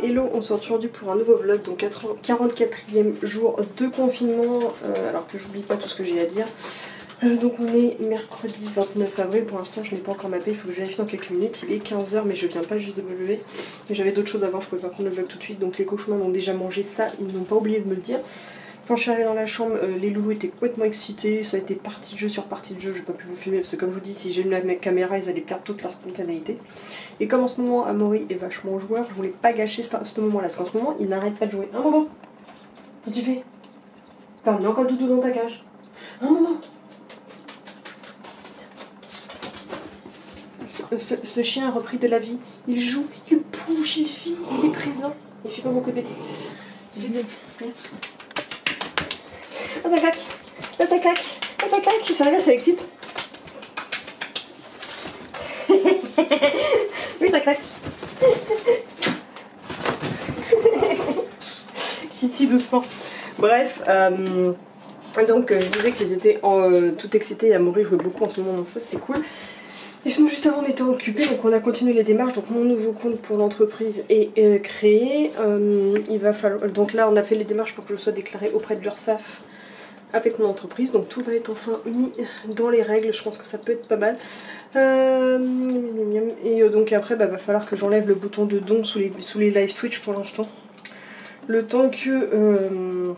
Hello, on se retrouve aujourd'hui pour un nouveau vlog, donc 44e jour de confinement, alors que j'oublie pas tout ce que j'ai à dire. Donc on est mercredi 29 avril, pour l'instant je n'ai pas encore mappé, il faut que je vérifie dans quelques minutes, il est 15 h mais je viens pas juste de me lever. Mais j'avais d'autres choses avant, je pouvais pas prendre le vlog tout de suite, donc les cochons m'ont déjà mangé ça, ils n'ont pas oublié de me le dire. Quand je suis arrivée dans la chambre, les loulous étaient complètement excités, ça a été partie de jeu sur partie de jeu, j'ai pas pu vous filmer parce que comme je vous dis, si j'ai la caméra, ils allaient perdre toute leur spontanéité. Et comme en ce moment, Amaury est vachement joueur, je voulais pas gâcher ce moment-là, parce qu'en ce moment, il n'arrête pas de jouer. Un moment. Qu'est-ce que tu fais? T'as emmené encore le doudou dans ta cage. Un moment. Ce chien a repris de la vie, il joue, il bouge, il vit, il est présent. Il fait pas beaucoup de bêtises. J'ai bien. Ah ça claque, ah ça claque, ah ça claque, ça regarde, ça l'excite. Oui ça claque. Kitty doucement. Bref, donc je disais qu'ils étaient tout excités et Amaury jouait beaucoup en ce moment, donc ça c'est cool. Et sinon juste avant on était occupés, donc on a continué les démarches, donc mon nouveau compte pour l'entreprise est créé. Il va falloir, donc là on a fait les démarches pour que je sois déclarée auprès de l'URSSAF avec mon entreprise, donc tout va être enfin mis dans les règles, je pense que ça peut être pas mal. Et donc après va falloir que j'enlève le bouton de don sous les live Twitch pour l'instant. Le temps que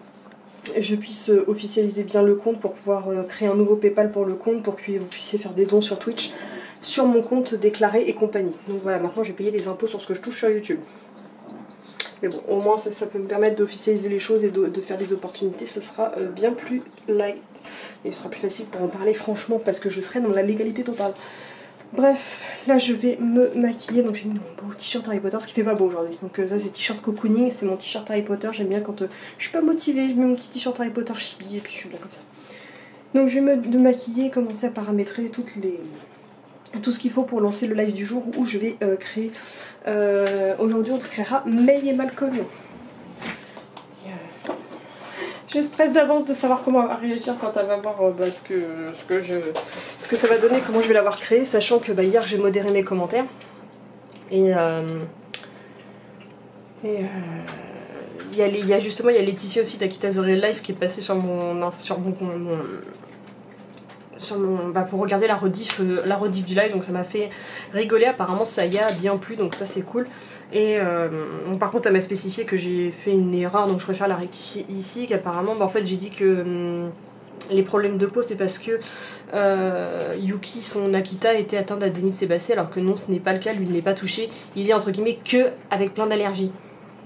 je puisse officialiser bien le compte pour pouvoir créer un nouveau PayPal pour le compte, pour que vous puissiez faire des dons sur Twitch, sur mon compte déclaré et compagnie. Donc voilà, maintenant j'ai payé des impôts sur ce que je touche sur YouTube. Mais bon, au moins ça peut me permettre d'officialiser les choses et de faire des opportunités, ce sera bien plus light. Et ce sera plus facile pour en parler franchement parce que je serai dans la légalité totale. Bref, là je vais me maquiller, donc j'ai mis mon beau t-shirt Harry Potter, ce qui fait pas beau aujourd'hui. Donc ça c'est t-shirt cocooning, c'est mon t-shirt Harry Potter, j'aime bien quand je suis pas motivée, je mets mon petit t-shirt Harry Potter chibi et puis je suis bien comme ça. Donc je vais me maquiller, commencer à paramétrer tout ce qu'il faut pour lancer le live du jour où je vais créer. Aujourd'hui on créera May et Malcolm. Je stresse d'avance de savoir comment elle va réagir quand elle va voir ce que ça va donner, comment je vais l'avoir créé, sachant que hier j'ai modéré mes commentaires. Et il y a Laetitia aussi d'Akita The Real Life qui est passée sur pour regarder la rediff du live, donc ça m'a fait rigoler. Apparemment ça y a bien plu, donc ça c'est cool. Et par contre elle m'a spécifié que j'ai fait une erreur, donc je préfère la rectifier ici, qu'apparemment en fait j'ai dit que les problèmes de peau c'est parce que Yuki, son Akita, était atteint d'adénite sébacée, alors que non, ce n'est pas le cas, lui il n'est pas touché, il est entre guillemets que avec plein d'allergies,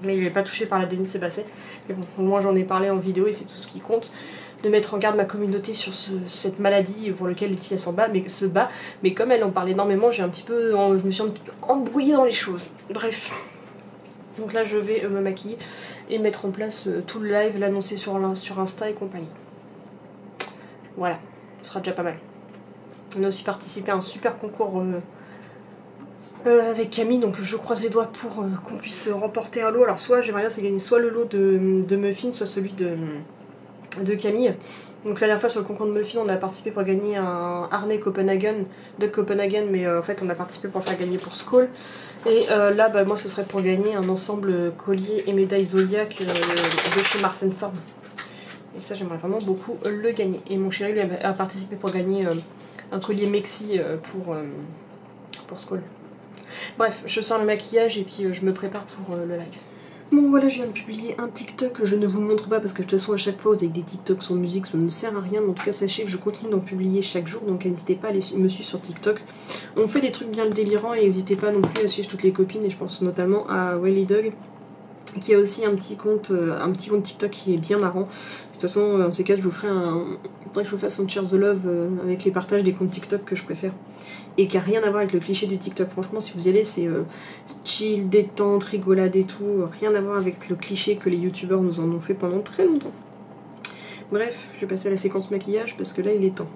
mais il n'est pas touché par l'adénite sébacée. Mais bon, au moins j'en ai parlé en vidéo et c'est tout ce qui compte, de mettre en garde ma communauté sur cette maladie pour laquelle Laetitia se bat, mais comme elle en parle énormément, je me suis un petit peu embrouillée dans les choses. Bref, donc là je vais me maquiller et mettre en place tout le live, l'annoncer sur Insta et compagnie. Voilà, ce sera déjà pas mal. On a aussi participé à un super concours avec Camille, donc je croise les doigts pour qu'on puisse remporter un lot. Alors soit j'aimerais bien c'est gagner soit le lot de Muffin, soit celui de Camille. Donc la dernière fois sur le concours de Muffin on a participé pour gagner un harnais de Copenhagen, mais en fait on a participé pour faire gagner pour Skull. Et là moi ce serait pour gagner un ensemble collier et médaille Zodiac de chez Mars & Sorb. Et ça j'aimerais vraiment beaucoup le gagner. Et mon chéri lui a participé pour gagner un collier Mexi pour Skull. Bref, je sors le maquillage et puis je me prépare pour le live. Bon voilà, je viens de publier un TikTok, je ne vous montre pas parce que de toute façon à chaque fois vous avez des TikToks sans musique, ça ne sert à rien, mais en tout cas sachez que je continue d'en publier chaque jour, donc n'hésitez pas à aller me suivre sur TikTok. On fait des trucs bien délirants et n'hésitez pas non plus à suivre toutes les copines, et je pense notamment à Welly Dog qui a aussi un petit compte TikTok qui est bien marrant. De toute façon en ces cas je vous ferai faudrait que je vous fasse un Cheers the Love avec les partages des comptes TikTok que je préfère. Et qui a rien à voir avec le cliché du TikTok. Franchement, si vous y allez, c'est chill, détente, rigolade et tout. Rien à voir avec le cliché que les youtubeurs nous en ont fait pendant très longtemps. Bref, je vais passer à la séquence maquillage parce que là, il est temps.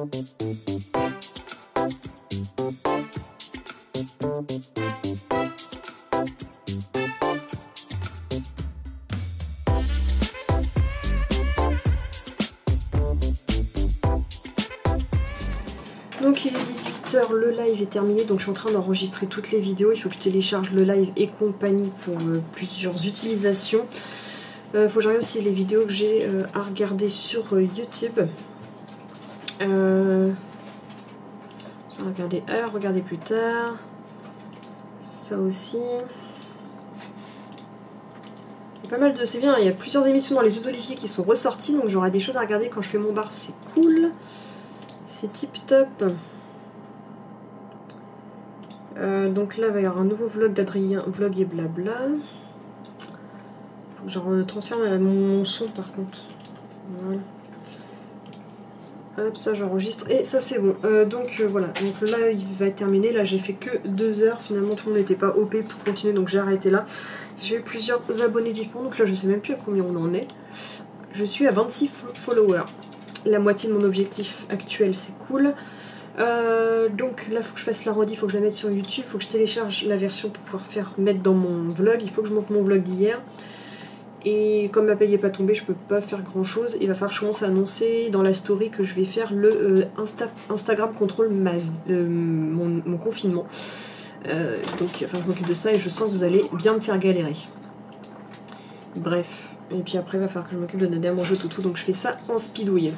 Donc il est 18h, le live est terminé, donc je suis en train d'enregistrer toutes les vidéos. Il faut que je télécharge le live et compagnie pour plusieurs utilisations. Faut que je regarde aussi les vidéos que j'ai à regarder sur YouTube. Ça regarder plus tard. Ça aussi. Pas mal de... C'est bien, il y a plusieurs émissions dans les auto-oliviers qui sont ressorties, donc j'aurai des choses à regarder quand je fais mon bar, c'est cool. C'est tip top. Donc là, il va y avoir un nouveau vlog d'Adrien, vlog et blabla. Faut que je transfère mon son par contre. Voilà. Hop, ça j'enregistre et ça c'est bon. Voilà, donc là il va être terminé. Là j'ai fait que 2 heures. Finalement tout le monde n'était pas OP pour continuer, donc j'ai arrêté là. J'ai eu plusieurs abonnés différents, donc là je sais même plus à combien on en est. Je suis à 26 followers. La moitié de mon objectif actuel, c'est cool. Donc là, il faut que je fasse la rediff, il faut que je la mette sur YouTube, il faut que je télécharge la version pour pouvoir mettre dans mon vlog. Il faut que je monte mon vlog d'hier. Et comme ma paye n'est pas tombée, je peux pas faire grand chose. Il va falloir que je commence à annoncer dans la story que je vais faire le Instagram contrôle mon confinement. Je m'occupe de ça et je sens que vous allez bien me faire galérer. Bref. Et puis après, il va falloir que je m'occupe de donner à manger au toutou, donc je fais ça en speedouille.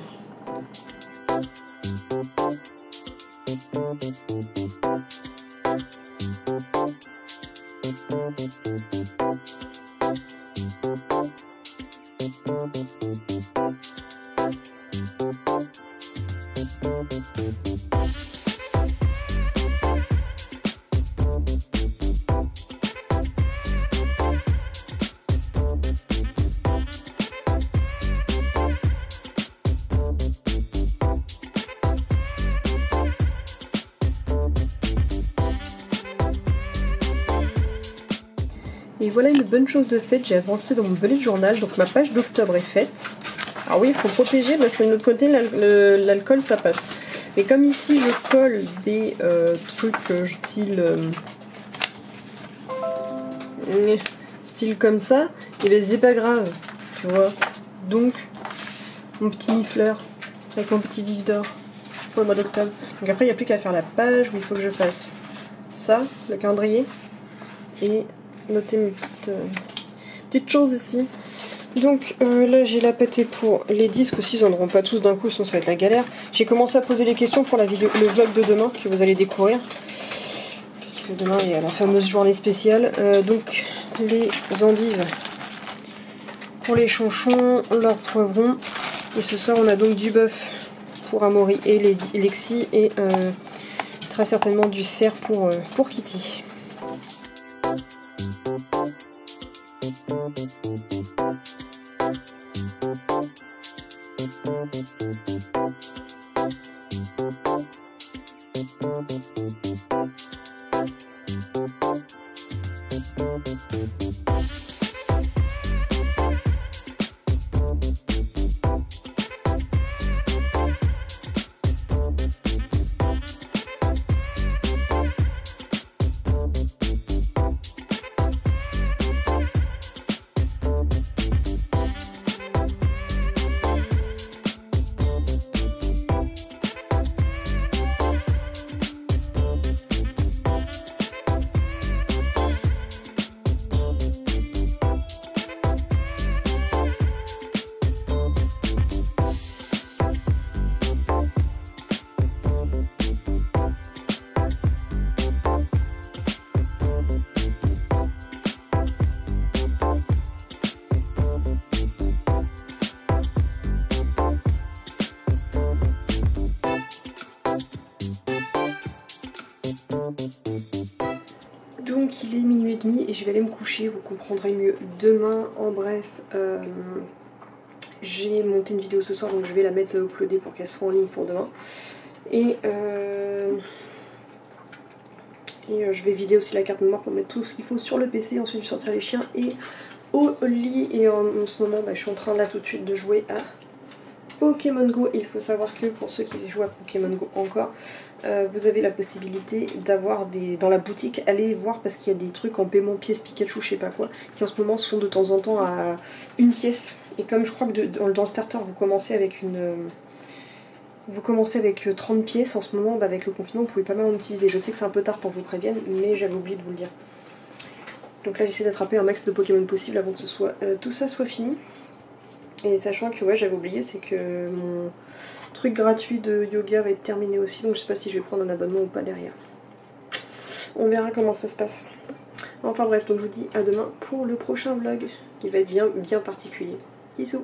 Et voilà une bonne chose de faite, j'ai avancé dans mon bullet journal, donc ma page d'octobre est faite. Alors oui, il faut protéger parce que de notre côté, l'alcool ça passe. Mais comme ici je colle des trucs style comme ça, et ben c'est pas grave, tu vois. Donc, mon petit nifleur avec mon petit vif d'or pour le mois d'octobre. Donc après, il n'y a plus qu'à faire la page où il faut que je fasse ça, le calendrier, et noter mes petites choses ici. Donc là j'ai la pâtée pour les disques aussi, ils n'en auront pas tous d'un coup, sinon ça va être la galère. J'ai commencé à poser les questions pour la vidéo, le vlog de demain que vous allez découvrir. Parce que demain il y a la fameuse journée spéciale. Donc les endives pour les chanchons, leurs poivrons. Et ce soir on a donc du bœuf pour Amaury et Lexi et très certainement du cerf pour Kitty. Donc il est minuit et demi et je vais aller me coucher, vous comprendrez mieux demain. En bref, j'ai monté une vidéo ce soir, donc je vais la mettre uploadée pour qu'elle soit en ligne pour demain. Et je vais vider aussi la carte mémoire pour mettre tout ce qu'il faut sur le PC. Ensuite je vais sortir les chiens et au lit. Et en ce moment je suis en train là tout de suite de jouer Pokémon Go, il faut savoir que pour ceux qui jouent à Pokémon Go encore, vous avez la possibilité d'avoir dans la boutique, allez voir parce qu'il y a des trucs en paiement pièce Pikachu, je sais pas quoi, qui en ce moment sont de temps en temps à une pièce. Et comme je crois que dans le starter vous commencez avec 30 pièces, en ce moment bah, avec le confinement vous pouvez pas mal en utiliser. Je sais que c'est un peu tard pour que je vous prévienne, mais j'avais oublié de vous le dire. Donc là j'essaie d'attraper un max de Pokémon possible avant que tout ça soit fini. Et sachant que ouais j'avais oublié, c'est que mon truc gratuit de yoga va être terminé aussi, donc je sais pas si je vais prendre un abonnement ou pas derrière. On verra comment ça se passe. Enfin bref, donc je vous dis à demain pour le prochain vlog qui va être bien particulier. Bisous.